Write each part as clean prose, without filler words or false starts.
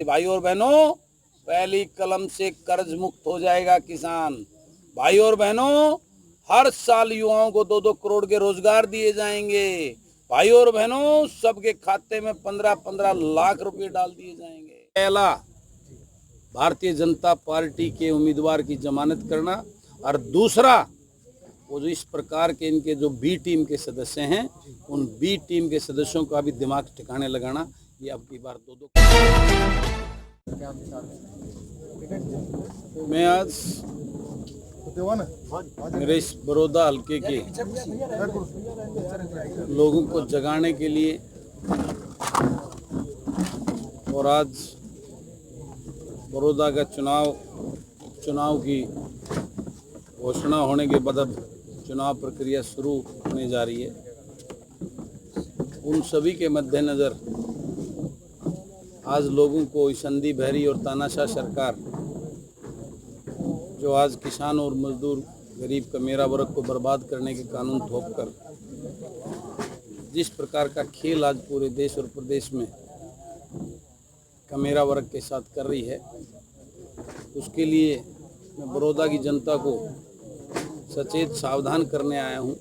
भाई और बहनों, पहली कलम से कर्ज मुक्त हो जाएगा किसान। भाई और बहनों, हर साल युवाओं को 2-2 करोड़ के रोजगार दिए जाएंगे। भाई और बहनों, सबके खाते में 15-15 लाख रुपए डाल दिए जाएंगे। पहला, भारतीय जनता पार्टी के उम्मीदवार की जमानत करना, और दूसरा, वो जो इस प्रकार के इनके जो बी टीम के सदस्य हैं, उन बी टीम के सदस्यों का भी दिमाग ठिकाने लगाना। ये अब की बार 2-2। मैं आज मेरे इस बड़ौदा हल्के के लोगों को जगाने के लिए और आज बड़ौदा का चुनाव की घोषणा होने के बाद अब चुनाव प्रक्रिया शुरू होने जा रही है, उन सभी के मद्देनज़र आज लोगों को इस अंधी बहरी और तानाशाह सरकार जो आज किसान और मजदूर गरीब कमेरा वर्ग को बर्बाद करने के कानून थोपकर जिस प्रकार का खेल आज पूरे देश और प्रदेश में कमेरा वर्ग के साथ कर रही है, उसके लिए मैं बड़ौदा की जनता को सचेत सावधान करने आया हूं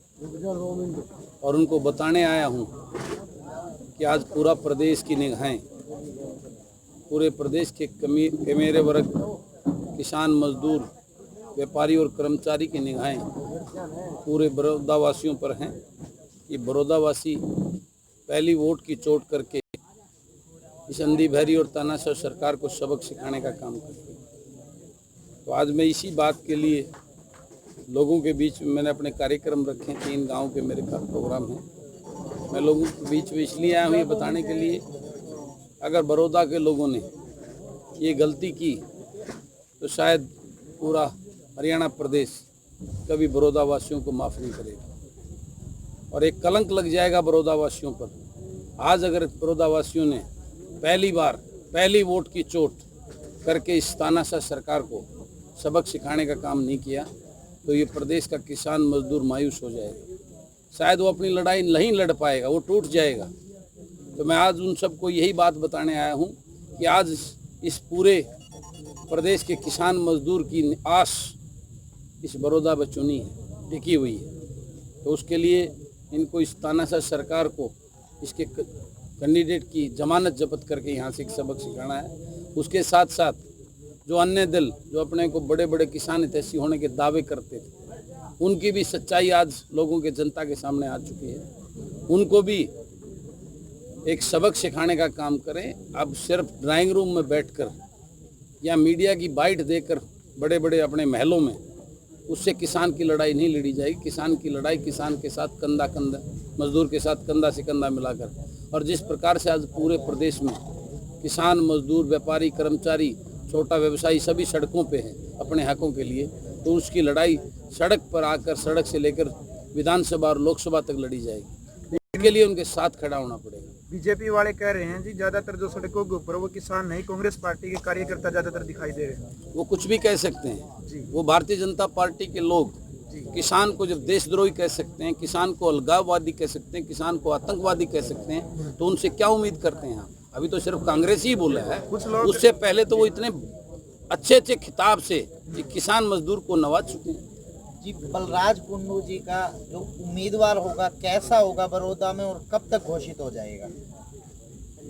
और उनको बताने आया हूं कि आज पूरा प्रदेश की निगाहें, पूरे प्रदेश के कमेरे वर्ग, किसान, मजदूर, व्यापारी और कर्मचारी की निगाहें पूरे बड़ौदा वासियों पर हैं। ये बड़ौदा वासी पहली वोट की चोट करके इस अंधी बहरी और तानाशाह सरकार को सबक सिखाने का काम करते हैं। तो आज मैं इसी बात के लिए लोगों के बीच में मैंने अपने कार्यक्रम रखे, 3 गाँव के मेरे का प्रोग्राम है। मैं लोगों के बीच में इसलिए आया हूँ ये बताने के लिए, अगर बड़ौदा के लोगों ने ये गलती की तो शायद पूरा हरियाणा प्रदेश कभी बड़ौदा वासियों को माफ़ नहीं करेगा और एक कलंक लग जाएगा बड़ौदा वासियों पर। आज अगर बड़ौदा वासियों ने पहली बार पहली वोट की चोट करके इस तानाशाह सरकार को सबक सिखाने का काम नहीं किया तो ये प्रदेश का किसान मजदूर मायूस हो जाएगा, शायद वो अपनी लड़ाई नहीं लड़ पाएगा, वो टूट जाएगा। तो मैं आज उन सबको यही बात बताने आया हूँ कि आज इस पूरे प्रदेश के किसान मजदूर की आस इस बड़ौदा पर चुनी है, टिकी हुई है। तो उसके लिए इनको इस तानाशाह सरकार को इसके कैंडिडेट की जमानत जब्त करके यहाँ से एक सबक सिखाना है। उसके साथ साथ जो अन्य दल जो अपने को बड़े बड़े किसान हितैषी होने के दावे करते थे, उनकी भी सच्चाई आज लोगों के जनता के सामने आ चुकी है। उनको भी एक सबक सिखाने का काम करें। अब सिर्फ ड्राइंग रूम में बैठकर या मीडिया की बाइट देकर बड़े बड़े अपने महलों में उससे किसान की लड़ाई नहीं लड़ी जाएगी। किसान की लड़ाई किसान के साथ कंधा कंधा, मजदूर के साथ कंधा से कंधा मिलाकर, और जिस प्रकार से आज पूरे प्रदेश में किसान, मजदूर, व्यापारी, कर्मचारी, छोटा व्यवसायी सभी सड़कों पे हैं अपने हकों के लिए, तो उसकी लड़ाई सड़क पर आकर, सड़क से लेकर विधानसभा और लोकसभा तक लड़ी जाएगी। इसके लिए उनके साथ खड़ा होना पड़ेगा। बीजेपी वाले कह रहे हैं जी ज्यादातर जो सड़कों के ऊपर वो किसान नहीं, कांग्रेस पार्टी के कार्यकर्ता ज्यादातर दिखाई दे रहे हैं। वो कुछ भी कह सकते हैं जी। वो भारतीय जनता पार्टी के लोग किसान को जब देशद्रोही कह सकते हैं, किसान को अलगाववादी कह सकते हैं, किसान को आतंकवादी कह सकते हैं, तो उनसे क्या उम्मीद करते हैं आप? अभी तो सिर्फ कांग्रेस ही बोला है, उससे पहले तो वो इतने अच्छे अच्छे खिताब से किसान मजदूर को नवाज चुके हैं जी। बलराज कुंडू जी का जो उम्मीदवार होगा कैसा होगा बड़ौदा में और कब तक घोषित हो जाएगा?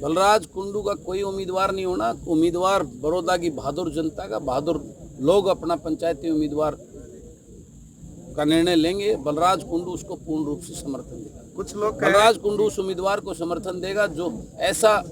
बलराज कुंडू का कोई उम्मीदवार नहीं होना। उम्मीदवार बड़ौदा की बहादुर जनता का, बहादुर लोग अपना पंचायती उम्मीदवार का निर्णय लेंगे। बलराज कुंडू उसको पूर्ण रूप से समर्थन देगा। कुछ लोग बलराज कुंडू उस उम्मीदवार को समर्थन देगा जो ऐसा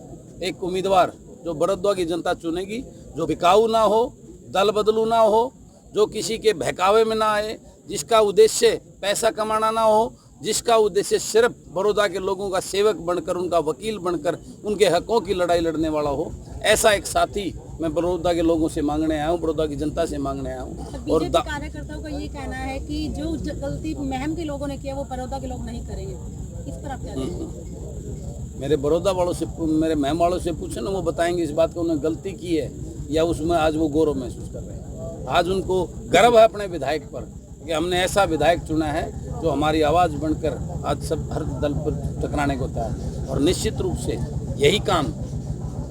एक उम्मीदवार जो बड़ौदा की जनता चुनेगी, जो बिकाऊ ना हो, दल बदलू ना हो, जो किसी के बहकावे में ना आए, जिसका उद्देश्य पैसा कमाना ना हो, जिसका उद्देश्य सिर्फ बड़ौदा के लोगों का सेवक बनकर, उनका वकील बनकर उनके हकों की लड़ाई लड़ने वाला हो, ऐसा एक साथी मैं बड़ौदा के लोगों से मांगने आया हूँ, बड़ौदा की जनता से मांगने आया हूँ। और कार्यकर्ताओं का ये कहना है कि जो गलती महम के लोगों ने किया वो बड़ौदा के लोग नहीं करेंगे, इस पर आप क्या कहेंगे? मेरे बड़ौदा वालों से, मेरे महम वालों से पूछे ना, वो बताएंगे इस बात को उन्होंने गलती की है या उसमें आज वो गौरव महसूस कर रहे हैं। आज उनको गर्व है अपने विधायक पर कि हमने ऐसा विधायक चुना है जो हमारी आवाज़ बनकर आज सब हर दल पर टकराने को तैयार है। और निश्चित रूप से यही काम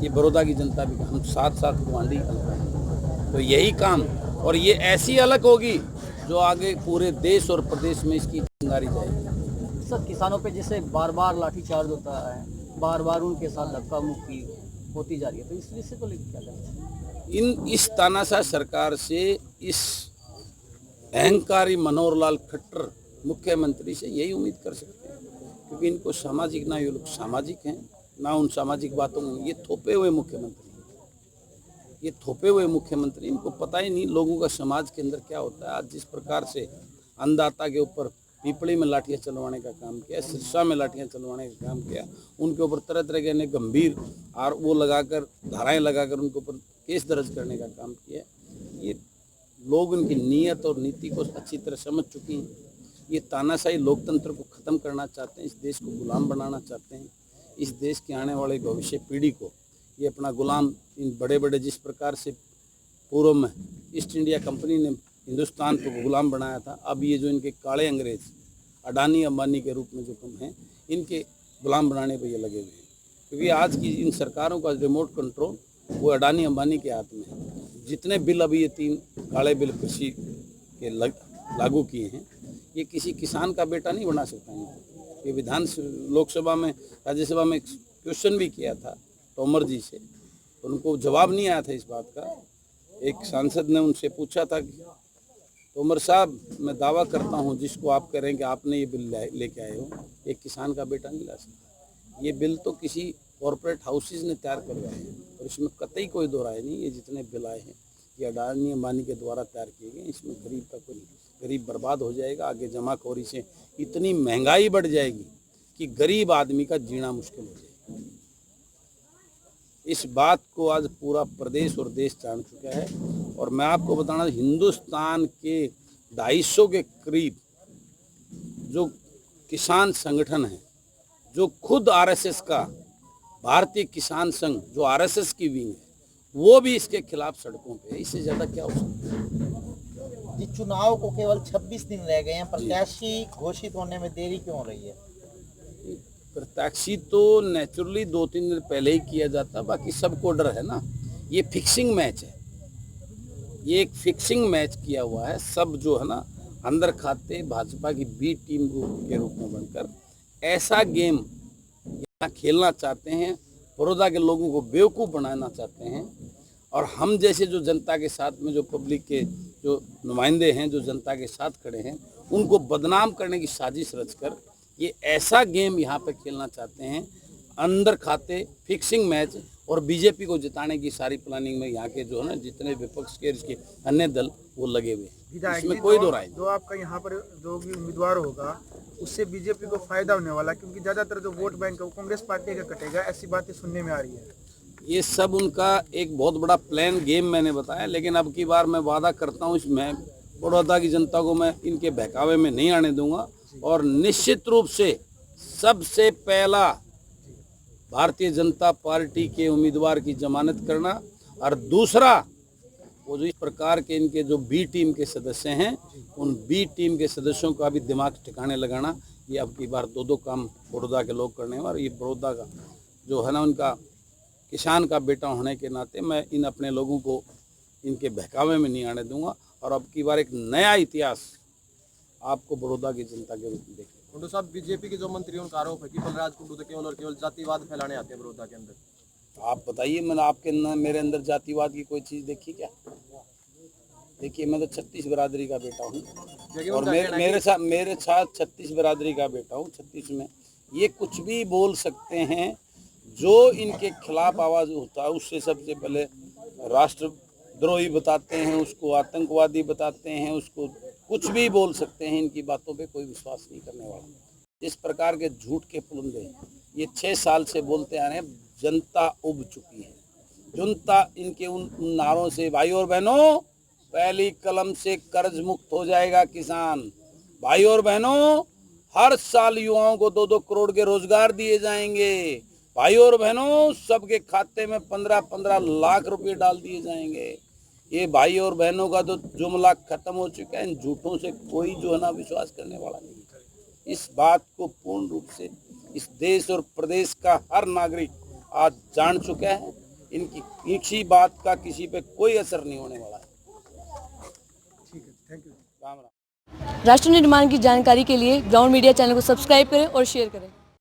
ये बड़ौदा की जनता भी, हम साथ साथ गुआंढी हल्का है। तो यही काम, और ये ऐसी अलग होगी जो आगे पूरे देश और प्रदेश में इसकी चिंगारी जाएगी। सर, किसानों पे जैसे बार बार लाठीचार्ज होता है, बार बार उनके साथ धक्का मुक्की होती जा रही है, तो इस विषय को लेकर क्या करें? इस तानाशाह सरकार से, इस अहंकारी मनोहर लाल खट्टर मुख्यमंत्री से यही उम्मीद कर सकते हैं, क्योंकि इनको सामाजिक, ना ये लोग सामाजिक हैं ना उन सामाजिक बातों में, ये थोपे हुए मुख्यमंत्री, ये थोपे हुए मुख्यमंत्री, इनको पता ही नहीं लोगों का समाज के अंदर क्या होता है। आज जिस प्रकार से अन्नदाता के ऊपर पीपड़ी में लाठियाँ चलवाने का काम किया, सिरसा में लाठियाँ चलवाने का काम किया, उनके ऊपर तरह तरह के गंभीर और वो लगाकर, धाराएं लगाकर उनके ऊपर केस दर्ज करने का काम किया। ये लोग उनकी नीयत और नीति को अच्छी तरह समझ चुकी हैं। ये तानाशाही लोकतंत्र को ख़त्म करना चाहते हैं, इस देश को गुलाम बनाना चाहते हैं। इस देश के आने वाले भविष्य पीढ़ी को ये अपना गुलाम, इन बड़े बड़े, जिस प्रकार से पूर्व में ईस्ट इंडिया कंपनी ने हिंदुस्तान को गुलाम बनाया था, अब ये जो इनके काले अंग्रेज अडानी अंबानी के रूप में जो कम हैं, इनके गुलाम बनाने पर ये लगे हुए हैं। क्योंकि आज की इन सरकारों का रिमोट कंट्रोल वो अडानी अंबानी के हाथ में है। जितने बिल अभी ये 3 काले बिल कृषि के लागू किए हैं, ये किसी किसान का बेटा नहीं बना सकता इनको। ये लोकसभा में, राज्यसभा में क्वेश्चन भी किया था तोमर जी से, उनको जवाब नहीं आया था इस बात का। एक सांसद ने उनसे पूछा था कि तोमर साहब, मैं दावा करता हूं, जिसको आप कह रहे हैं कि आपने ये बिल लेके आए हो, एक किसान का बेटा नहीं ला सकता। ये बिल तो किसी कॉरपोरेट हाउसेज ने तैयार करवाए हैं, और इसमें कतई कोई दो राय नहीं। ये जितने बिल आए हैं ये अडानी अंबानी के द्वारा तैयार किए गए। इसमें गरीब का कोई, गरीब बर्बाद हो जाएगा। आगे जमाखोरी से इतनी महंगाई बढ़ जाएगी कि गरीब आदमी का जीना मुश्किल हो जाएगा। इस बात को आज पूरा प्रदेश और देश जान चुका है। और मैं आपको बताना, हिंदुस्तान के 250 के करीब जो किसान संगठन हैं, जो खुद आरएसएस का, भारतीय किसान संघ जो आरएसएस की विंग है, वो भी इसके खिलाफ सड़कों पे है। इससे ज़्यादा क्या हो सकता है? जी, चुनाव को केवल 26 दिन रह गए हैं, प्रत्याशी घोषित होने में देरी क्यों हो रही है? प्रत्याशी तो नेचुरली 2-3 दिन पहले ही किया जाता, बाकी सबको डर है ना। ये फिक्सिंग मैच है, ये एक फिक्सिंग मैच किया हुआ है। सब जो है ना, अंदर खाते भाजपा की बी टीम के रूप में बनकर ऐसा गेम यहाँ खेलना चाहते हैं, बड़ौदा के लोगों को बेवकूफ़ बनाना चाहते हैं। और हम जैसे जो जनता के साथ में, जो पब्लिक के जो नुमाइंदे हैं, जो जनता के साथ खड़े हैं, उनको बदनाम करने की साजिश रचकर ये ऐसा गेम यहाँ पे खेलना चाहते हैं, अंदर खाते फिक्सिंग मैच। और बीजेपी को जिताने की सारी प्लानिंग में यहाँ के जो है ना, जितने विपक्ष के, इसके अन्य दल, वो लगे हुए हैं। इसमें कोई दो राय नहीं। जो आपका यहाँ पर जो भी उम्मीदवार होगा, उससे बीजेपी को फायदा होने वाला, क्योंकि ज्यादातर जो वोट बैंक है वो कांग्रेस पार्टी का कटेगा, ऐसी बातें सुनने में आ रही है। ये सब उनका एक बहुत बड़ा प्लान गेम मैंने बताया। लेकिन अब की बार मैं वादा करता हूँ, इसमें बड़ौदा की जनता को मैं इनके बहकावे में नहीं आने दूंगा। और निश्चित रूप से सबसे पहला भारतीय जनता पार्टी के उम्मीदवार की जमानत करना, और दूसरा वो जो इस प्रकार के इनके जो बी टीम के सदस्य हैं, उन बी टीम के सदस्यों का भी दिमाग ठिकाने लगाना। ये अब की बार 2-2 काम बड़ौदा के लोग करने हैं। और ये बड़ौदा का जो है ना, उनका किसान का बेटा होने के नाते मैं इन अपने लोगों को इनके बहकावे में नहीं आने दूंगा। और अब की बार एक नया इतिहास आपको बड़ौदा की जनता के रूप में देखें। कुंडू साहब, बीजेपी के जो मंत्री हैं, उनका आरोप है कि बलराज कुंडू तो केवल और केवल जातिवाद फैलाने आते हैं बड़ौदा के अंदर। आप बताइए, मैंने आपके मेरे अंदर जातिवाद की कोई चीज़ देखी क्या? देखिए, मैं तो 36 बिरादरी का बेटा हूँ, और मेरे साथ 36 बिरादरी का बेटा हूँ। 36 में ये कुछ भी बोल सकते हैं। जो इनके खिलाफ आवाज़ उठता है, उससे सबसे पहले राष्ट्रद्रोही बताते हैं, उसको आतंकवादी बताते हैं, उसको कुछ भी बोल सकते हैं। इनकी बातों पे कोई विश्वास नहीं करने वाला। इस प्रकार के झूठ के पुलंदे ये 6 साल से बोलते आ रहे हैं। जनता उब चुकी है। जनता इनके उन नारों से, भाई और बहनों, पहली कलम से कर्ज मुक्त हो जाएगा किसान। भाई और बहनों, हर साल युवाओं को 2-2 करोड़ के रोजगार दिए जाएंगे। भाई और बहनों, सबके खाते में 15-15 लाख रुपए डाल दिए जाएंगे। ये भाई और बहनों का तो जुमला खत्म हो चुका है। इन झूठों से कोई जो है ना विश्वास करने वाला नहीं है। इस बात को पूर्ण रूप से इस देश और प्रदेश का हर नागरिक आज जान चुका है। इनकी किसी बात का किसी पे कोई असर नहीं होने वाला है। ठीक है, थैंक यू। राम राम। राष्ट्र निर्माण की जानकारी के लिए ग्राउंड मीडिया चैनल को सब्सक्राइब करें और शेयर करें।